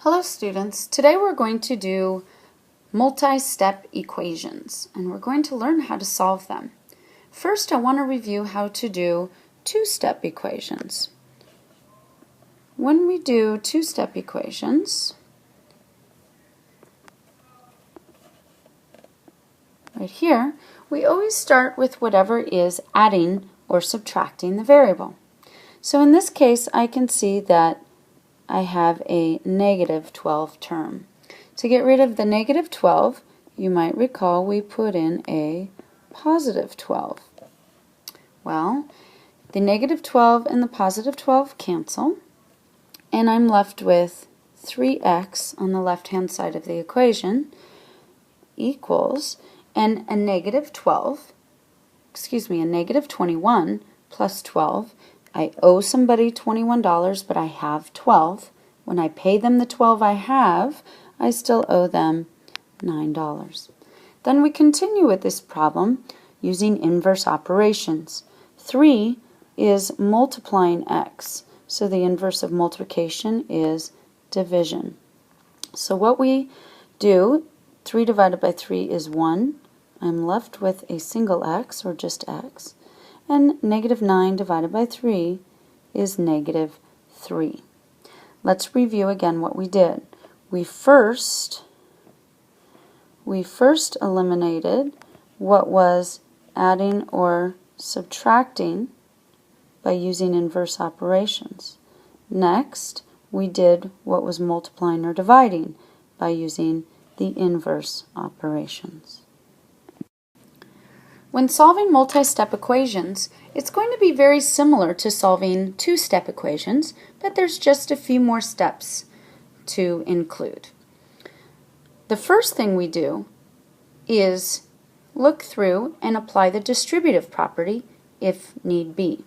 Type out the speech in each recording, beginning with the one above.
Hello students, today we're going to do multi-step equations and we're going to learn how to solve them. First I want to review how to do two-step equations. When we do two-step equations, right here, we always start with whatever is adding or subtracting the variable. So in this case I can see that I have a negative 12 term. To get rid of the negative 12, you might recall we put in a positive 12. Well, the negative 12 and the positive 12 cancel, and I'm left with 3x on the left-hand side of the equation equals, and a negative 21 plus 12. I owe somebody $21, but I have 12. When I pay them the 12 I have, I still owe them $9. Then we continue with this problem using inverse operations. 3 is multiplying x, so the inverse of multiplication is division. So what we do, 3 divided by 3 is 1. I'm left with a single x, or just x. And negative 9 divided by 3 is negative 3. Let's review again what we did. We first eliminated what was adding or subtracting by using inverse operations. Next, we did what was multiplying or dividing by using the inverse operations. When solving multi-step equations, it's going to be very similar to solving two-step equations, but there's just a few more steps to include. The first thing we do is look through and apply the distributive property if need be.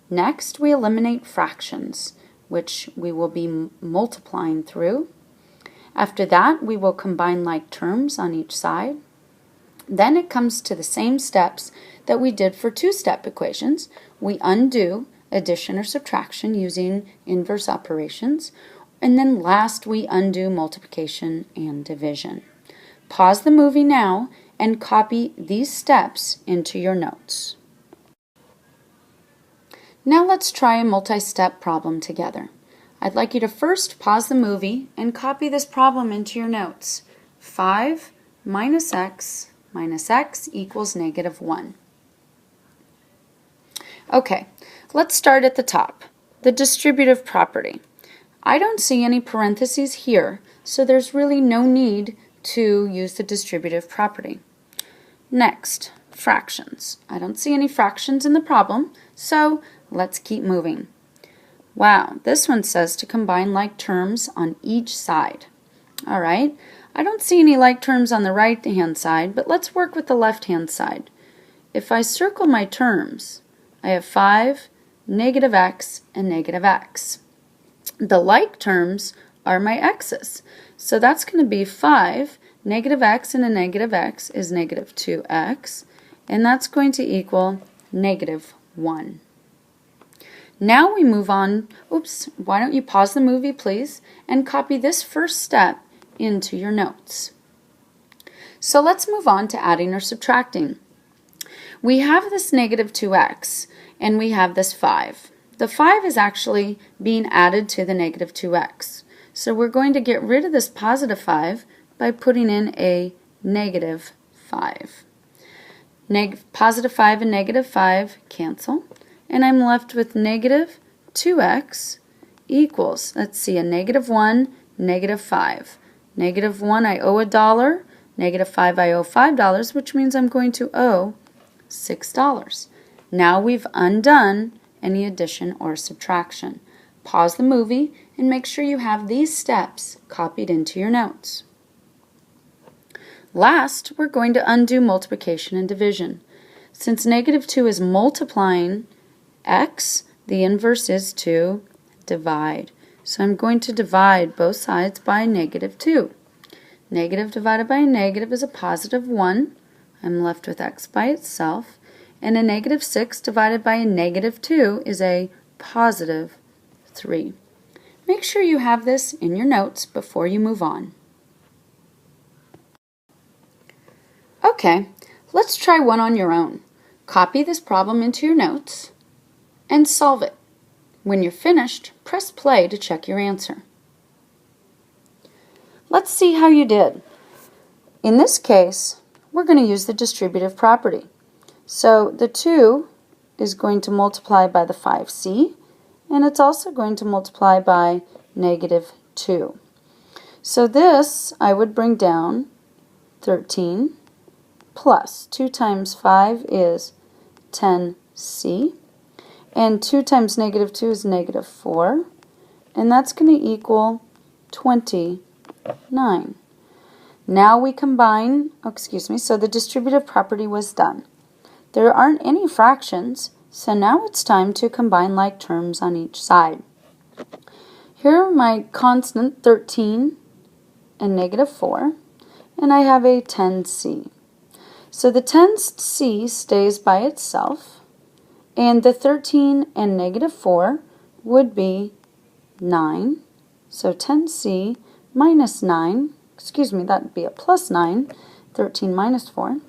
Next, we eliminate fractions, which we will be multiplying through. After that, we will combine like terms on each side. Then it comes to the same steps that we did for two-step equations. We undo addition or subtraction using inverse operations. And then last we undo multiplication and division. Pause the movie now and copy these steps into your notes. Now let's try a multi-step problem together. I'd like you to first pause the movie and copy this problem into your notes. 5 minus x equals negative 1. Okay, let's start at the top. The distributive property. I don't see any parentheses here, so there's really no need to use the distributive property. Next, fractions. I don't see any fractions in the problem, so let's keep moving. Wow, this one says to combine like terms on each side. All right. I don't see any like terms on the right-hand side, but let's work with the left-hand side. If I circle my terms, I have 5, negative x, and negative x. The like terms are my x's. So that's going to be 5, negative x and a negative x is negative 2x, and that's going to equal negative 1. Now we move on. Oops, why don't you pause the movie, please, and copy this first step into your notes. So let's move on to adding or subtracting. We have this negative 2x and we have this 5. The 5 is actually being added to the negative 2x. So we're going to get rid of this positive 5 by putting in a negative 5. Positive 5 and negative 5 cancel, and I'm left with negative 2x equals, let's see, a negative 1, negative 5. Negative 1 I owe $1, negative 5 I owe $5, which means I'm going to owe $6. Now we've undone any addition or subtraction. Pause the movie and make sure you have these steps copied into your notes. Last, we're going to undo multiplication and division. Since negative 2 is multiplying x, the inverse is to divide. So I'm going to divide both sides by negative 2. Negative divided by a negative is a positive 1. I'm left with x by itself. And a negative 6 divided by a negative 2 is a positive 3. Make sure you have this in your notes before you move on. Okay, let's try one on your own. Copy this problem into your notes and solve it. When you're finished, press play to check your answer. Let's see how you did. In this case, we're going to use the distributive property. So the 2 is going to multiply by the 5c, and it's also going to multiply by -2. So this I would bring down 13 plus 2 times 5 is 10c, and 2 times -2 is -4, and that's going to equal 29. Now we combine, so the distributive property was done. There aren't any fractions, so now it's time to combine like terms on each side. Here are my constant 13 and -4, and I have a 10c. So the 10c stays by itself, and the 13 and -4 would be 9. So 10c minus 9, that would be a plus 9, 13 minus 4.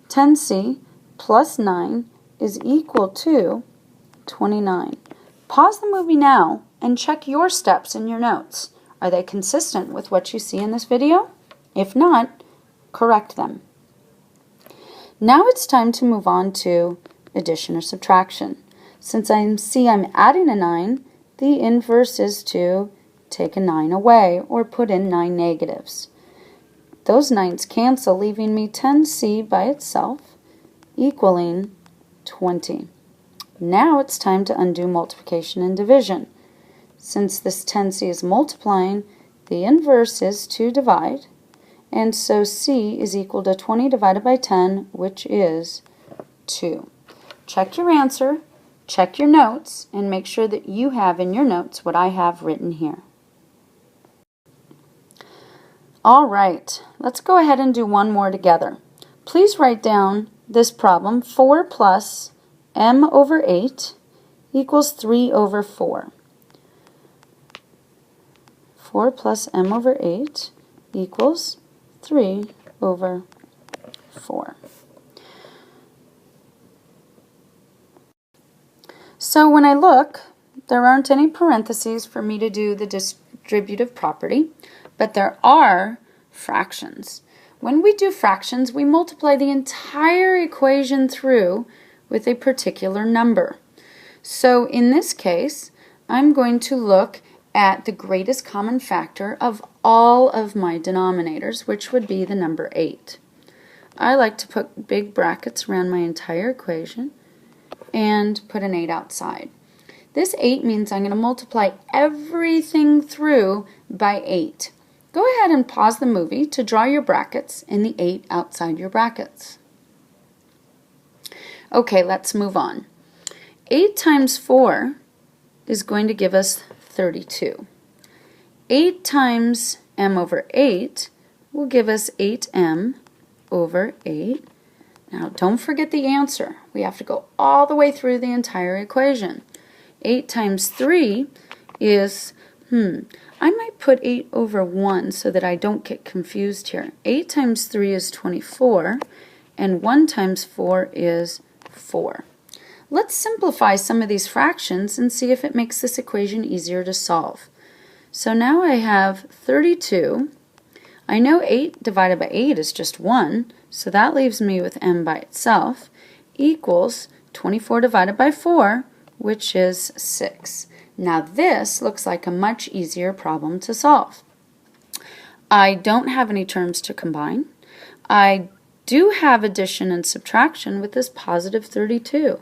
10c plus 9 is equal to 29. Pause the movie now and check your steps in your notes. Are they consistent with what you see in this video? If not, correct them. Now it's time to move on to addition or subtraction. Since I'm adding a 9, the inverse is to take a 9 away or put in 9 negatives. Those 9's cancel, leaving me 10c by itself equaling 20. Now it's time to undo multiplication and division. Since this 10c is multiplying, the inverse is to divide, and so c is equal to 20 divided by 10, which is 2. Check your answer, check your notes, and make sure that you have in your notes what I have written here. All right, let's go ahead and do one more together. Please write down this problem: 4 plus m over 8 equals 3 over 4. 4 plus m over 8 equals 3 over 4. So when I look, there aren't any parentheses for me to do the distributive property, but there are fractions. When we do fractions, we multiply the entire equation through with a particular number. So in this case, I'm going to look at the greatest common factor of all of my denominators, which would be the number 8. I like to put big brackets around my entire equation and put an 8 outside. This 8 means I'm going to multiply everything through by 8. Go ahead and pause the movie to draw your brackets and the 8 outside your brackets. Okay, let's move on. 8 times 4 is going to give us 32. 8 times m over 8 will give us 8m over 8. Now don't forget the answer. We have to go all the way through the entire equation. 8 times 3 is, I might put 8 over 1 so that I don't get confused here. 8 times 3 is 24, and 1 times 4 is 4. Let's simplify some of these fractions and see if it makes this equation easier to solve. So now I have 32. I know 8 divided by 8 is just 1, so that leaves me with m by itself, equals 24 divided by 4, which is 6. Now this looks like a much easier problem to solve. I don't have any terms to combine. I do have addition and subtraction with this positive 32.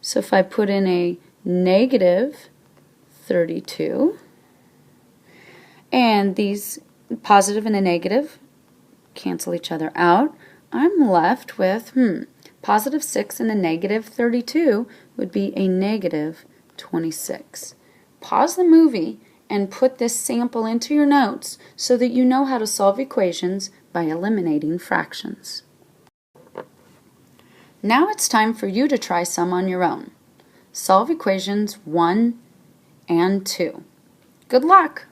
So if I put in a negative 32, and these positive and a negative cancel each other out, I'm left with, positive 6 and a negative 32 would be a negative 26. Pause the movie and put this sample into your notes so that you know how to solve equations by eliminating fractions. Now it's time for you to try some on your own. Solve equations 1 and 2. Good luck!